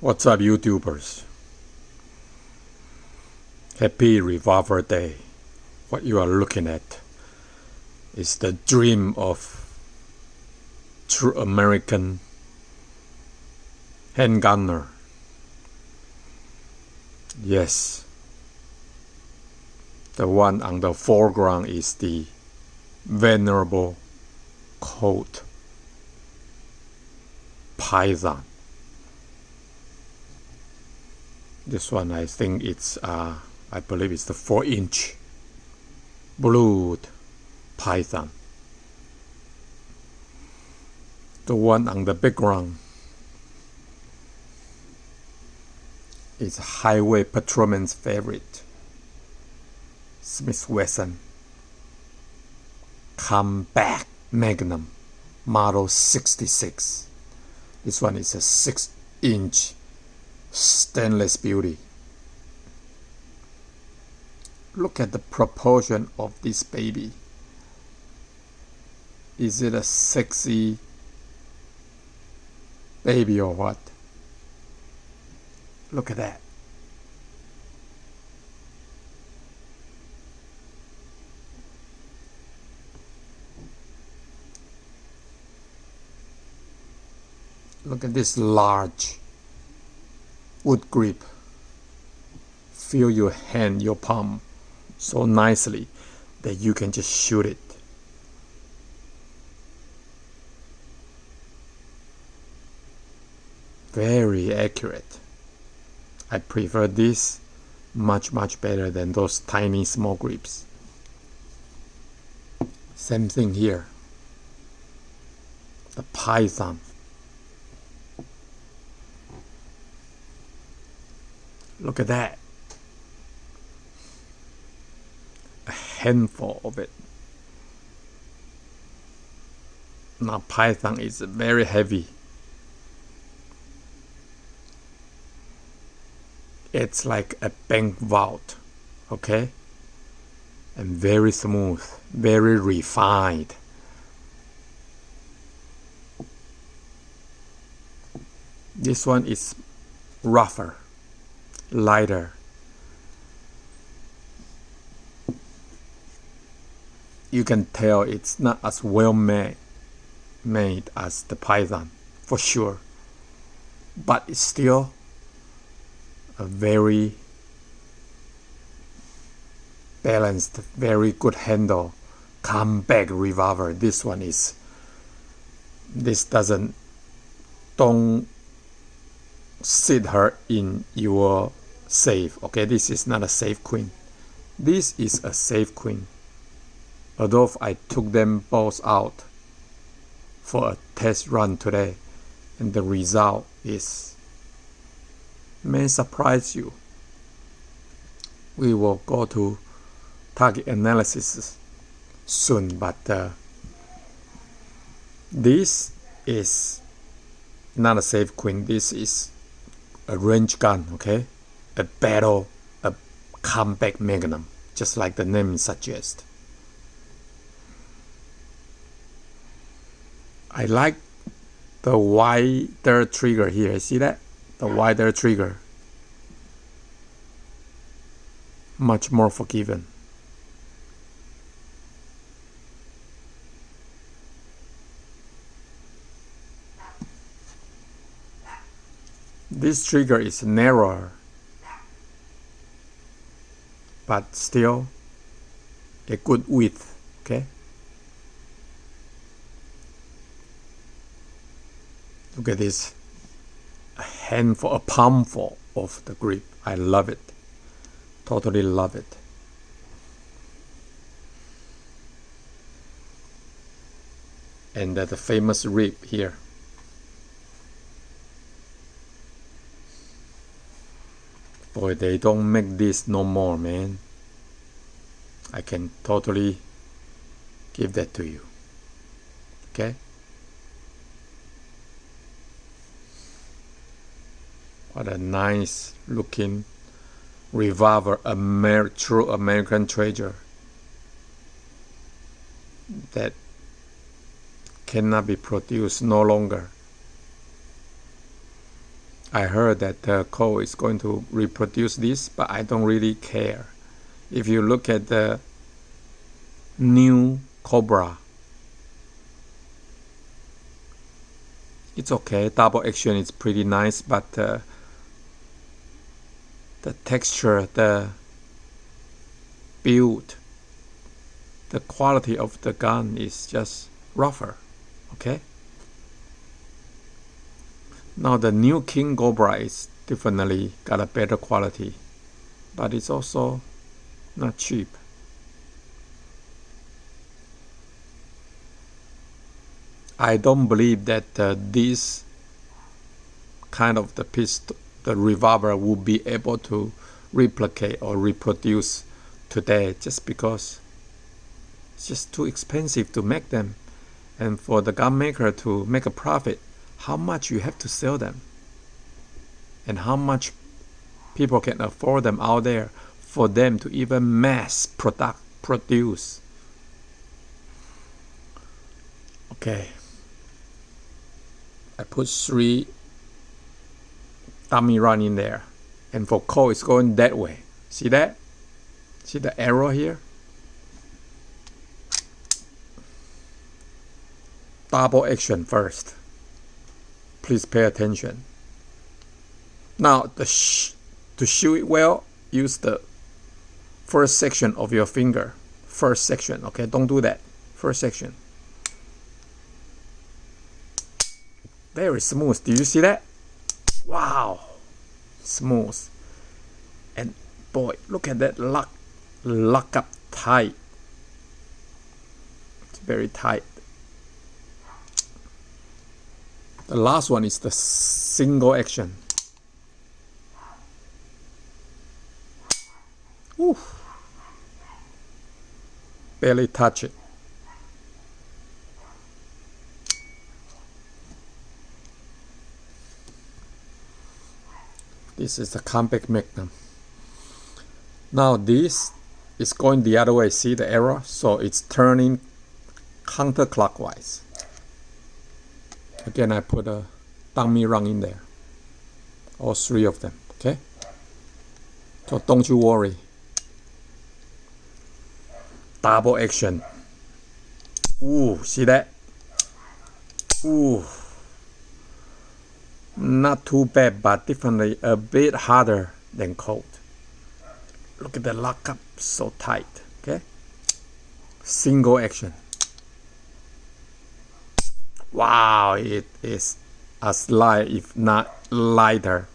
What's up, YouTubers? Happy Revolver Day. What you are looking at is the dream of true American handgunner. Yes, the one on the foreground is the venerable Colt Python. This one, I think it's, I believe it's the 4-inch blued Python. The one on the background is highway patrolman's favorite, Wesson Comeback Magnum Model 66. This one is a 6-inch stainless beauty. Look at the proportion of this baby. Is it a sexy baby or what? Look at that. Look at this large wood grip. Feel your hand, your palm so nicely that you can just shoot it. Very accurate. I prefer this much better than those tiny small grips. Same thing here. The Python. Look at that. A handful of it. Now Python is very heavy. It's like a bank vault, okay? And very smooth, very refined. This one is rougher, lighter. You can tell it's not as well made as the Python, for sure. But it's still a very balanced, very good handle, comeback revolver. This one is, don't sit her in your safe, okay? This is not a safe queen. This is a safe queen. Although I took them both out for a test run today, and the result may surprise you. We will go to target analysis soon, but this is not a safe queen. This is a range gun, okay? A comeback magnum, just like the name suggests. I like the wider trigger here. See that? The wider trigger. Much more forgiving. This trigger is narrower, but still a good width, okay? Look at this, a palmful of the grip. I love it, totally love it. And the famous rib here. Boy, they don't make this no more, man. I can totally give that to you, okay? What a nice looking revolver, true American treasure that cannot be produced no longer. I heard that Colt is going to reproduce this, but I don't really care. If you look at the new Cobra, it's okay. Double action is pretty nice, but the texture, the build, the quality of the gun is just rougher. Okay. Now the new King Cobra is definitely got a better quality, but it's also not cheap. I don't believe that this kind of the pistol, the revolver, will be able to replicate or reproduce today, just because it's just too expensive to make them, and for the gun maker to make a profit, how much you have to sell them, and how much people can afford them out there for them to even mass produce. Okay, I put 3 dummy run in there, and for Colt it's going that way. See that? See the arrow here? Double action first. Please pay attention. Now, to shoot it well, use the first section of your finger. First section, okay? Don't do that. First section. Very smooth. Do you see that? Wow. Smooth. And boy, look at that lock up tight. It's very tight. The last one is the single action. Ooh. Barely touch it. This is the compact magnum. Now this is going the other way. See the arrow? So it's turning counterclockwise. Again, I put a dummy run in there. All 3 of them, okay? So don't you worry. Double action. Ooh, see that? Ooh. Not too bad, but definitely a bit harder than Colt. Look at the lockup, so tight, okay? Single action. Wow, it is as light, if not lighter,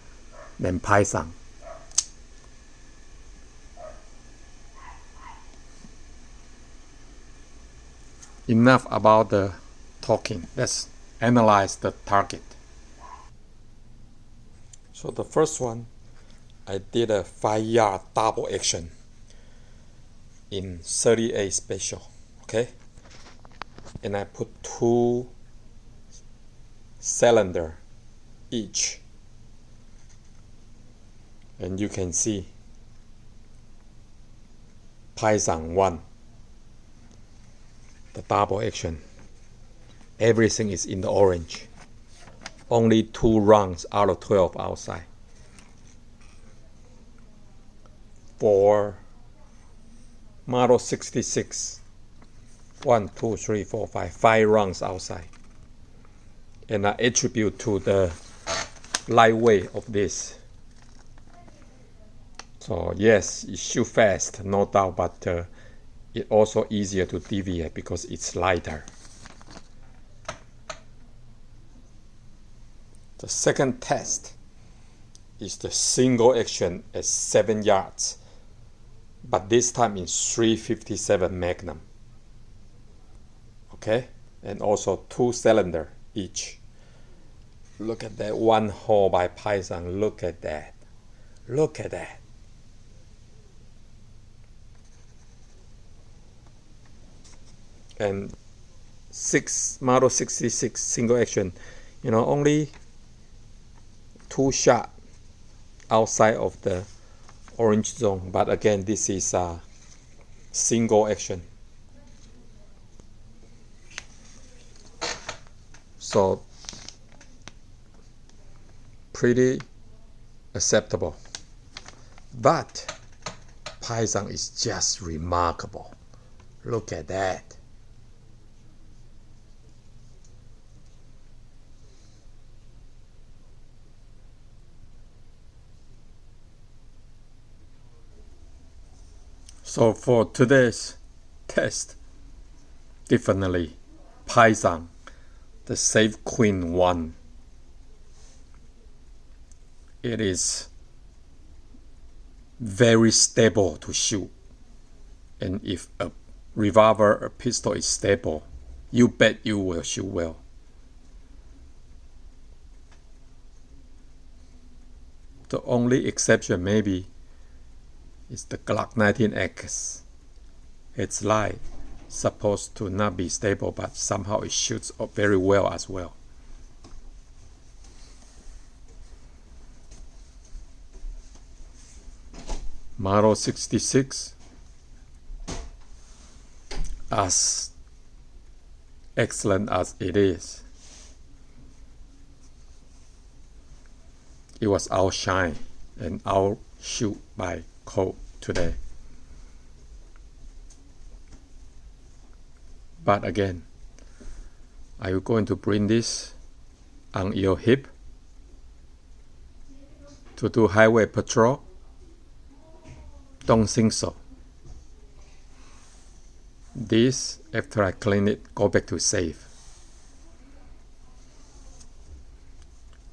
than Python. Enough about the talking. Let's analyze the target. So the first one, I did a 5-yard double action in 38 special, okay? And I put 2 cylinder each, and you can see Python 1, the double action, everything is in the orange, only 2 rounds out of 12 outside. For Model 66, 1, 2, 3, 4, 5 rounds outside. And I attribute to the lightweight of this. So yes, it shoots fast, no doubt, but it's also easier to deviate because it's lighter. The second test is the single action at 7 yards, but this time in 357 Magnum. Okay, and also 2 cylinder each. Look at that one hole by Python. Look at that. Look at that. And Model 66 single action, only 2 shots outside of the orange zone. But again, this is a single action. So pretty acceptable. But Python is just remarkable. Look at that. So for today's test, definitely Python, the Safe Queen one. It is very stable to shoot. And if a revolver or pistol is stable, you bet you will shoot well. The only exception maybe is the Glock 19X. It's like supposed to not be stable, but somehow it shoots very well as well. Model 66, as excellent as it is, it was outshined and outshoot by Colt today. But again, are you going to bring this on your hip to do highway patrol? Don't think so. This, after I clean it, go back to safe.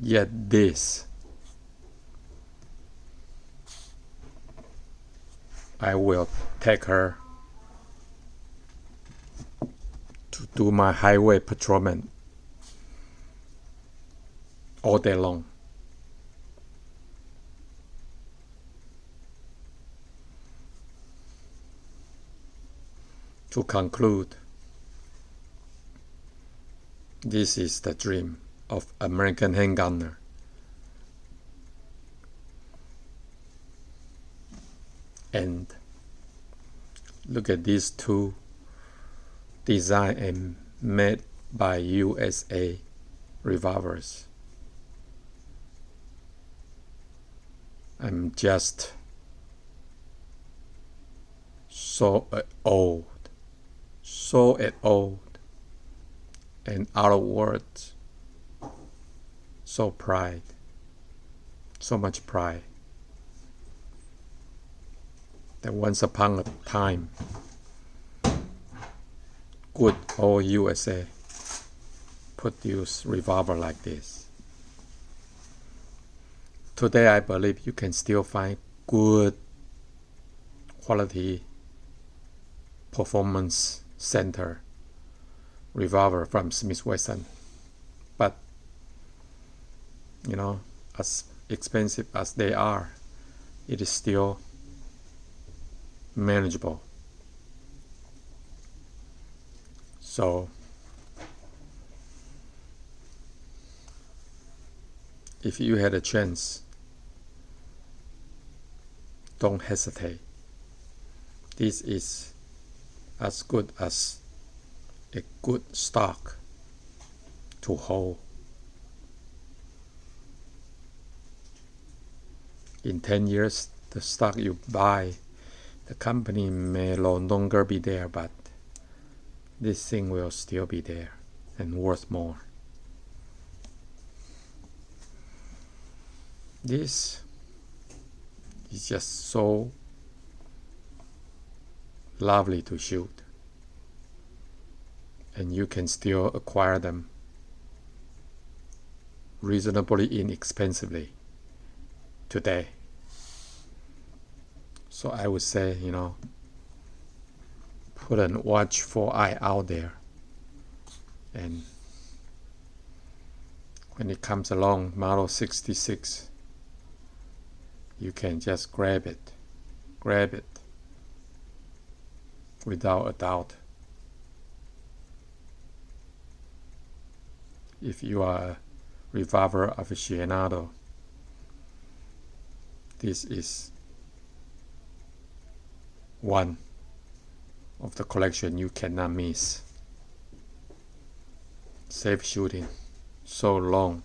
Yet this, I will take her to do my highway patrolman all day long. To conclude, this is the dream of American handgunner. And look at these two designed and made by USA revolvers. I'm just so old and out of words. So much pride. That once upon a time, good old USA produced revolver like this. Today I believe you can still find good quality performance center revolver from Wesson. But as expensive as they are, it is still manageable. So if you had a chance, don't hesitate. This is as good as a good stock to hold. In 10 years, the stock you buy, the company may no longer be there, but this thing will still be there and worth more. This is just so lovely to shoot, and you can still acquire them reasonably inexpensively today. So I would say, put a watchful eye out there, and when it comes along, Model 66, you can just grab it without a doubt. If you are a revolver aficionado, this is one of the collection you cannot miss. Safe shooting. So long.